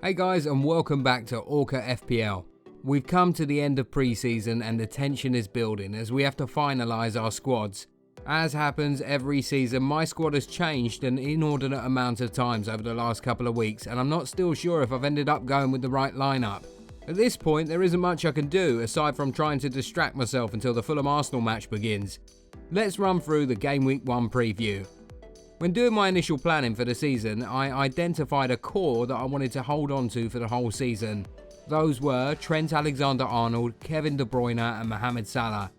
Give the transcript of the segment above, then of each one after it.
Hey guys, and welcome back to Orca FPL. We've come to the end of pre-season and the tension is building as we have to finalise our squads. As happens every season, my squad has changed an inordinate amount of times over the last couple of weeks, and I'm not still sure if I've ended up going with the right lineup. At this point, there isn't much I can do aside from trying to distract myself until the Fulham Arsenal match begins. Let's run through the Gameweek One preview. When doing my initial planning for the season, I identified a core that I wanted to hold on to for the whole season. Those were Trent Alexander-Arnold, Kevin De Bruyne and Mohamed Salah.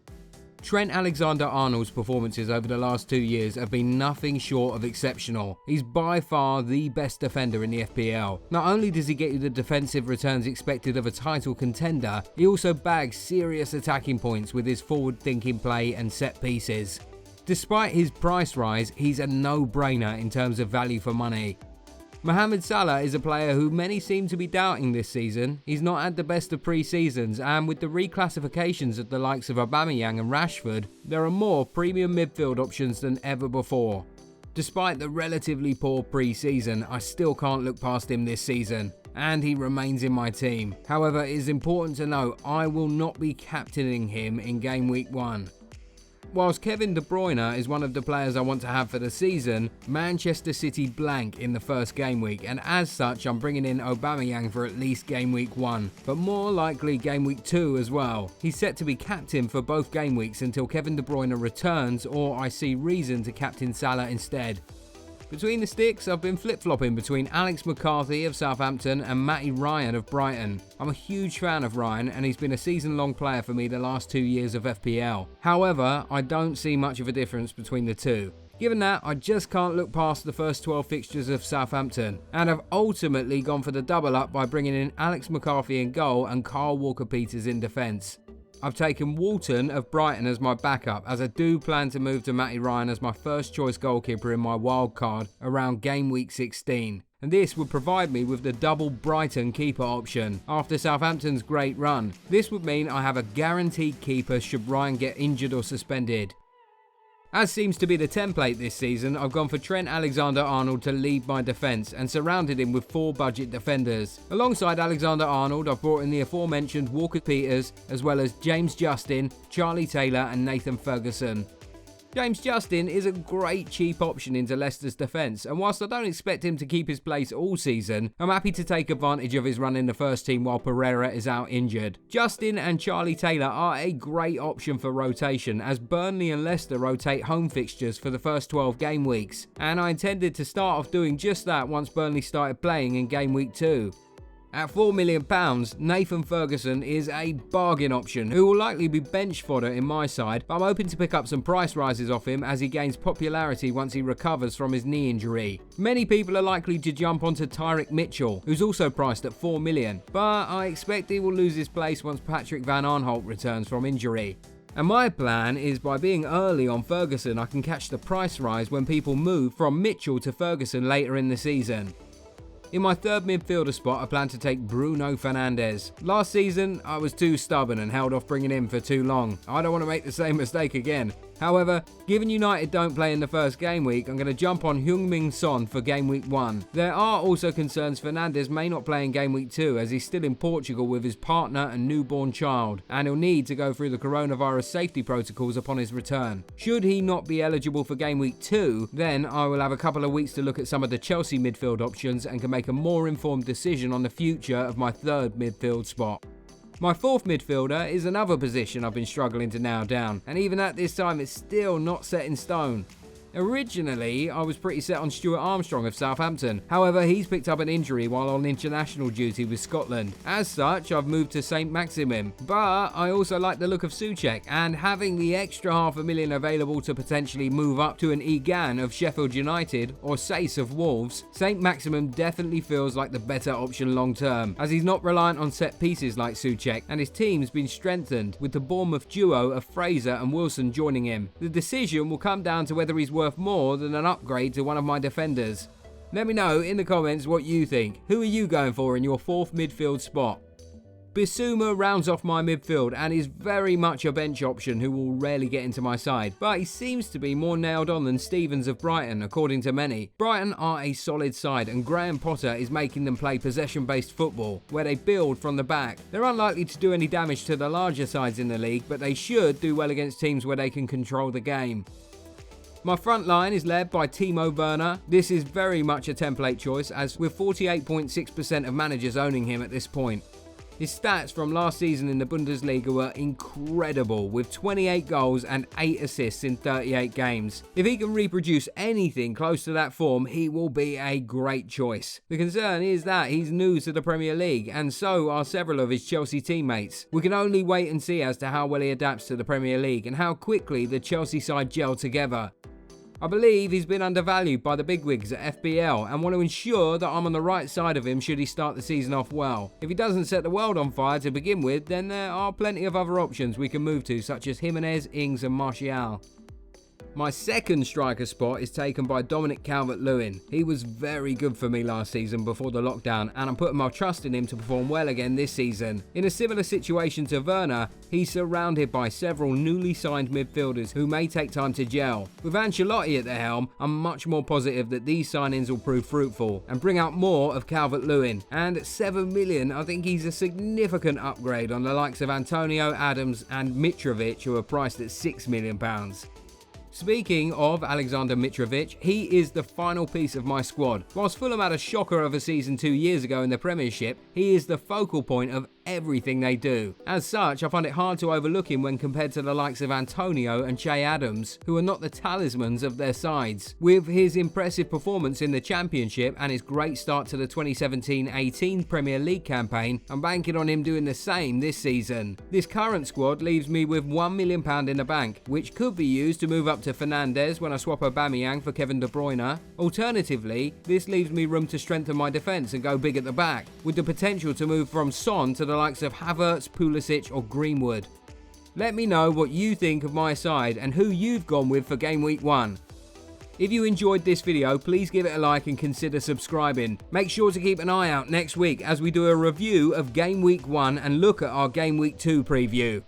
Trent Alexander-Arnold's performances over the last 2 years have been nothing short of exceptional. He's by far the best defender in the FPL. Not only does he get you the defensive returns expected of a title contender, he also bags serious attacking points with his forward-thinking play and set pieces. Despite his price rise, he's a no-brainer in terms of value for money. Mohamed Salah is a player who many seem to be doubting this season. He's not had the best of pre-seasons, and with the reclassifications of the likes of Aubameyang and Rashford, there are more premium midfield options than ever before. Despite the relatively poor pre-season, I still can't look past him this season, and he remains in my team. However, it is important to note I will not be captaining him in Game Week 1. Whilst Kevin De Bruyne is one of the players I want to have for the season, Manchester City blank in the first game week, and as such I'm bringing in Aubameyang for at least Game Week 1, but more likely Game Week 2 as well. He's set to be captain for both game weeks until Kevin De Bruyne returns, or I see reason to captain Salah instead. Between the sticks, I've been flip-flopping between Alex McCarthy of Southampton and Matty Ryan of Brighton. I'm a huge fan of Ryan and he's been a season-long player for me the last 2 years of FPL. However, I don't see much of a difference between the two. Given that, I just can't look past the first 12 fixtures of Southampton, and I've ultimately gone for the double up by bringing in Alex McCarthy in goal and Kyle Walker-Peters in defence. I've taken Walton of Brighton as my backup, as I do plan to move to Matty Ryan as my first choice goalkeeper in my wild card around game week 16. And this would provide me with the double Brighton keeper option after Southampton's great run. This would mean I have a guaranteed keeper should Ryan get injured or suspended. As seems to be the template this season, I've gone for Trent Alexander-Arnold to lead my defence and surrounded him with 4 budget defenders. Alongside Alexander-Arnold, I've brought in the aforementioned Walker-Peters, as well as James Justin, Charlie Taylor and Nathan Ferguson. James Justin is a great cheap option into Leicester's defence, and whilst I don't expect him to keep his place all season, I'm happy to take advantage of his run in the first team while Pereira is out injured. Justin and Charlie Taylor are a great option for rotation, as Burnley and Leicester rotate home fixtures for the first 12 game weeks, and I intended to start off doing just that once Burnley started playing in game week 2. At £4 million, Nathan Ferguson is a bargain option who will likely be bench fodder in my side, but I'm hoping to pick up some price rises off him as he gains popularity once he recovers from his knee injury. Many people are likely to jump onto Tyrick Mitchell, who's also priced at £4 million, but I expect he will lose his place once Patrick Van Aanholt returns from injury. And my plan is by being early on Ferguson, I can catch the price rise when people move from Mitchell to Ferguson later in the season. In my third midfielder spot, I plan to take Bruno Fernandes. Last season, I was too stubborn and held off bringing him for too long. I don't want to make the same mistake again. However, given United don't play in the first game week, I'm going to jump on Heung-min Son for game week 1. There are also concerns Fernandes may not play in game week 2 as he's still in Portugal with his partner and newborn child, and he'll need to go through the coronavirus safety protocols upon his return. Should he not be eligible for game week 2, then I will have a couple of weeks to look at some of the Chelsea midfield options and can make a more informed decision on the future of my third midfield spot. My fourth midfielder is another position I've been struggling to nail down, and even at this time it's still not set in stone. Originally, I was pretty set on Stuart Armstrong of Southampton. However, he's picked up an injury while on international duty with Scotland. As such, I've moved to St Maximin. But I also like the look of Souček, and having the extra $500,000 available to potentially move up to an Egan of Sheffield United or Sace of Wolves, St Maximin definitely feels like the better option long term, as he's not reliant on set pieces like Souček, and his team's been strengthened with the Bournemouth duo of Fraser and Wilson joining him. The decision will come down to whether he's worth more than an upgrade to one of my defenders. Let me know in the comments what you think. Who are you going for in your fourth midfield spot? Bissouma rounds off my midfield and is very much a bench option who will rarely get into my side, but he seems to be more nailed on than Stevens of Brighton, according to many. Brighton are a solid side and Graham Potter is making them play possession-based football, where they build from the back. They're unlikely to do any damage to the larger sides in the league, but they should do well against teams where they can control the game. My front line is led by Timo Werner. This is very much a template choice, as with 48.6% of managers owning him at this point. His stats from last season in the Bundesliga were incredible, with 28 goals and 8 assists in 38 games. If he can reproduce anything close to that form, he will be a great choice. The concern is that he's new to the Premier League, and so are several of his Chelsea teammates. We can only wait and see as to how well he adapts to the Premier League and how quickly the Chelsea side gel together. I believe he's been undervalued by the bigwigs at FPL and want to ensure that I'm on the right side of him should he start the season off well. If he doesn't set the world on fire to begin with, then there are plenty of other options we can move to, such as Jimenez, Ings and Martial. My second striker spot is taken by Dominic Calvert-Lewin. He was very good for me last season before the lockdown, and I'm putting my trust in him to perform well again this season. In a similar situation to Werner, he's surrounded by several newly signed midfielders who may take time to gel. With Ancelotti at the helm, I'm much more positive that these signings will prove fruitful and bring out more of Calvert-Lewin. And at 7 million, I think he's a significant upgrade on the likes of Antonio, Adams and Mitrovic, who are priced at £6 million. Speaking of Alexander Mitrovic, he is the final piece of my squad. Whilst Fulham had a shocker of a season 2 years ago in the Premiership, he is the focal point of everything they do. As such, I find it hard to overlook him when compared to the likes of Antonio and Che Adams, who are not the talismans of their sides. With his impressive performance in the Championship and his great start to the 2017-18 Premier League campaign, I'm banking on him doing the same this season. This current squad leaves me with £1 million in the bank, which could be used to move up to Fernandes when I swap Aubameyang for Kevin De Bruyne. Alternatively, this leaves me room to strengthen my defence and go big at the back, with the potential to move from Son to the likes of Havertz, Pulisic or Greenwood. Let me know what you think of my side and who you've gone with for Game Week 1. If you enjoyed this video, please give it a like and consider subscribing. Make sure to keep an eye out next week as we do a review of Game Week 1 and look at our Game Week 2 preview.